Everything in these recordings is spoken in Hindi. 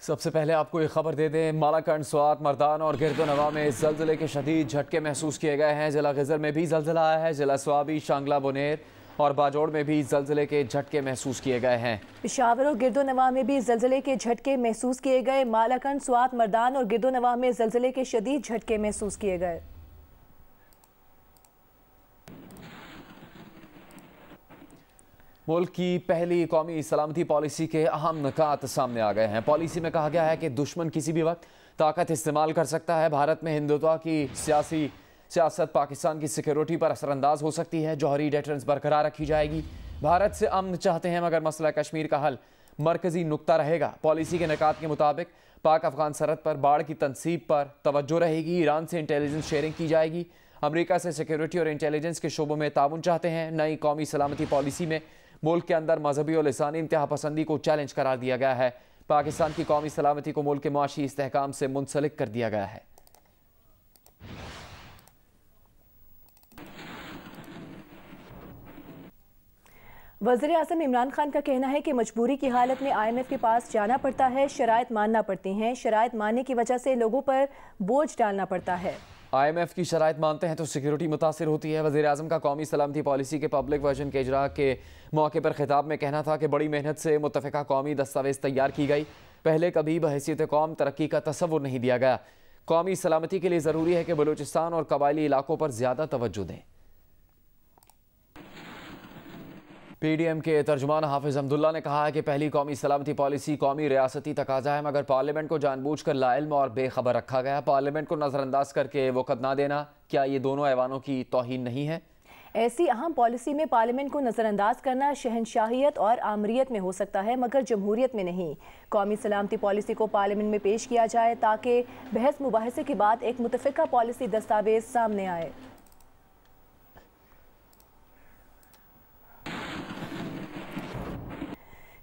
सबसे पहले आपको एक खबर दे दें, मालाकंड, स्वात, मर्दान और गिरदोनवा में ज़लज़ले के शदीद झटके महसूस किए गए हैं। जिला ग़िज़र में भी ज़लज़ला आया है। जिला स्वाबी, शांगला, बुनेर और बाजोड़ में भी ज़लज़ले के झटके महसूस किए गए हैं। पेशावर और गिरदोनवा में भी ज़लज़ले के झटके महसूस किए गए। मालाकंड, स्वात, मर्दान और गिरदोनवा में ज़लज़ले के शदीद झटके महसूस किए गए। मुल्क की पहली कौमी सलामती पॉलिसी के अहम नुकात सामने आ गए हैं। पॉलिसी में कहा गया है कि दुश्मन किसी भी वक्त ताकत इस्तेमाल कर सकता है। भारत में हिंदुत्व की सियासत पाकिस्तान की सिक्योरिटी पर असरअंदाज हो सकती है। जौहरी डेटरेंस बरकरार रखी जाएगी। भारत से अमन चाहते हैं मगर मसला कश्मीर का हल मरकजी नुक्ता रहेगा। पॉलिसी के निकात के मुताबिक पाक अफगान सरहद पर बाढ़ की तनसीब पर तवज्जो रहेगी। ईरान से इंटेलिजेंस शेयरिंग की जाएगी। अमेरिका से सिक्योरिटी और इंटेलिजेंस के शोबों में ताउन चाहते हैं। नई कौमी सलामती पॉलिसी में मुल्क के अंदर मजहबी और लिसानी इंतहा पसंदी को चैलेंज करार दिया गया है। पाकिस्तान की कौमी सलामती को मुल्क के मुआशी इस्तेहकाम से मुंसलिक कर दिया गया है। वज़ीर आज़म इमरान खान का कहना है कि मजबूरी की हालत में IMF के पास जाना पड़ता है, शराइत मानना पड़ती हैं। शराइत मानने की वजह से लोगों पर बोझ डालना पड़ता है। IMF की शराइत मानते हैं तो सिक्योरिटी मुतासिर होती है। वज़ीर आज़म का कौमी सलामती पॉलिसी के पब्लिक वर्जन के इजरा के मौके पर खिताब में कहना था कि बड़ी मेहनत से मुत्तफ़िका कौमी दस्तावेज़ तैयार की गई। पहले कभी बहैसियत कौम तरक्की का तसव्वुर नहीं दिया गया। कौमी सलामती के लिए ज़रूरी है कि बलूचिस्तान और कबायली इलाकों पर ज़्यादा तवज्जो दें। PDM के तर्जुमान हाफिज अब्दुल्ला ने कहा है कि पहली कौमी सलामती पॉलिसी कौमी रियासती तकाजा है मगर पार्लियामेंट को जानबूझकर लाइल्म और बेखबर रखा गया। पार्लियामेंट को नज़रअंदाज करके वक़्त ना देना, क्या ये दोनों ऐवानों की तौहीन नहीं है? ऐसी अहम पॉलिसी में पार्लियामेंट को नज़रअंदाज करना शहनशाहियत और आमरीत में हो सकता है मगर जमहूरियत में नहीं। कौमी सलामती पॉलिसी को पार्लियामेंट में पेश किया जाए ताकि बहस मुबाहिसे के बाद एक मुतफ़िका पॉलिसी दस्तावेज सामने आए।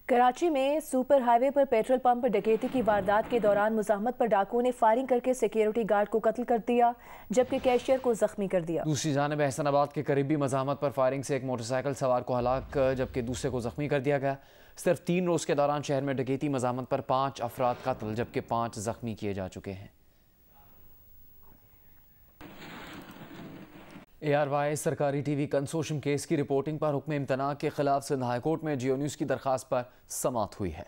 कराची में सुपर हाईवे पर पेट्रोल पंप पर डकैती की वारदात के दौरान मुज़ाहमत पर डाकुओं ने फायरिंग करके सिक्योरिटी गार्ड को कत्ल कर दिया जबकि कैशियर को जख्मी कर दिया। दूसरी जानिब एहसनाबाद के करीब भी मुज़ाहमत पर फायरिंग से एक मोटरसाइकिल सवार को हलाक जबकि दूसरे को जख्मी कर दिया गया। सिर्फ 3 रोज़ के दौरान शहर में डकैती मुज़ाहमत पर 5 अफराद कत्ल जबकि 5 जख्मी किए जा चुके हैं। ARY सरकारी TV कंसोर्शियम केस की रिपोर्टिंग पर हुक्म इम्तना के खिलाफ सिंध हाई कोर्ट में जियो न्यूज़ की दरख्वास्त पर समाअत हुई है।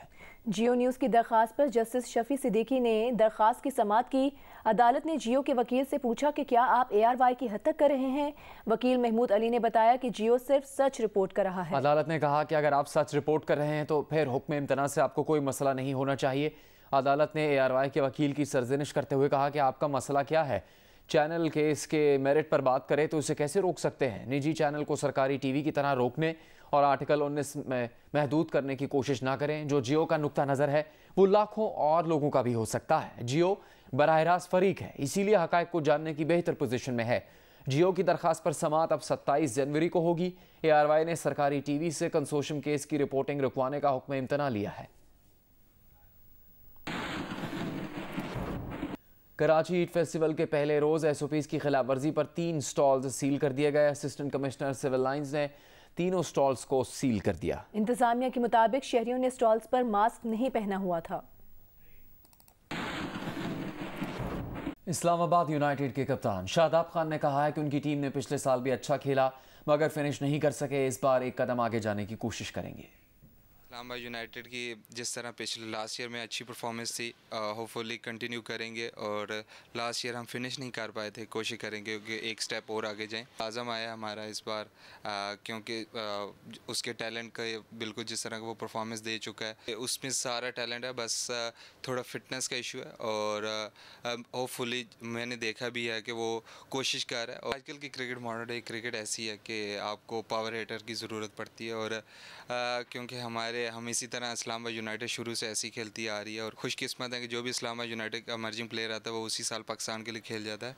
जियो न्यूज़ की दरख्वास्त पर जस्टिस शफी सिद्दीकी ने दरख्वास्त की समाअत की। अदालत ने जियो के वकील से पूछा कि क्या आप ARY की हद तक कर रहे हैं। वकील महमूद अली ने बताया कि जियो सिर्फ सच रिपोर्ट कर रहा है। अदालत ने कहा कि अगर आप सच रिपोर्ट कर रहे हैं तो फिर हुक्म इम्तना से आपको कोई मसला नहीं होना चाहिए। अदालत ने ARY के वकील की सरजनिश करते हुए कहा कि आपका मसला क्या है। चैनल केस के मेरिट पर बात करें तो इसे कैसे रोक सकते हैं। निजी चैनल को सरकारी TV की तरह रोकने और आर्टिकल 19 में महदूद करने की कोशिश ना करें। जो जियो का नुक्ता नज़र है वो लाखों और लोगों का भी हो सकता है। जियो बराह रास्त फरीक है, इसीलिए हक़ाइक़ को जानने की बेहतर पोजीशन में है। जियो की दरख्वास्त पर समाअत अब 27 जनवरी को होगी। ARY ने सरकारी TV से कंसोर्शियम केस की रिपोर्टिंग रुकवाने का हुक्म इम्तना लिया है। कराची ईद फेस्टिवल के पहले रोज SOPs की खिलाफ वर्जी पर 3 स्टॉल्स सील कर दिए गए। असिस्टेंट कमिश्नर सिविल लाइंस ने तीनों स्टॉल्स को सील कर दिया। इंतजामिया के मुताबिक शहरियों ने स्टॉल्स पर मास्क नहीं पहना हुआ था। इस्लामाबाद यूनाइटेड के कप्तान शादाब खान ने कहा है कि उनकी टीम ने पिछले साल भी अच्छा खेला मगर फिनिश नहीं कर सके। इस बार एक कदम आगे जाने की कोशिश करेंगे। इस्लामाबाद यूनाइटेड की जिस तरह पिछले लास्ट ईयर में अच्छी परफॉर्मेंस थी, होपफुली कंटिन्यू करेंगे। और लास्ट ईयर हम फिनिश नहीं कर पाए थे, कोशिश करेंगे कि एक स्टेप और आगे जाएं। आज़म आया हमारा इस बार क्योंकि उसके टैलेंट का बिल्कुल जिस तरह का वो परफॉर्मेंस दे चुका है उसमें सारा टैलेंट है, बस थोड़ा फिटनेस का इशू है। और होपफुली मैंने देखा भी है कि वो कोशिश कर रहा है। और आजकल की क्रिकेट मॉडर्न डे क्रिकेट ऐसी है कि आपको पावर हिटर की ज़रूरत पड़ती है। और क्योंकि हम इसी तरह इस्लामाबाद यूनाइटेड शुरू से ऐसी खेलती आ रही है और खुशकिस्मत है कि जो भी इस्लामाबाद यूनाइटेड का इमर्जिंग प्लेयर आता है वो उसी साल पाकिस्तान के लिए खेल जाता है।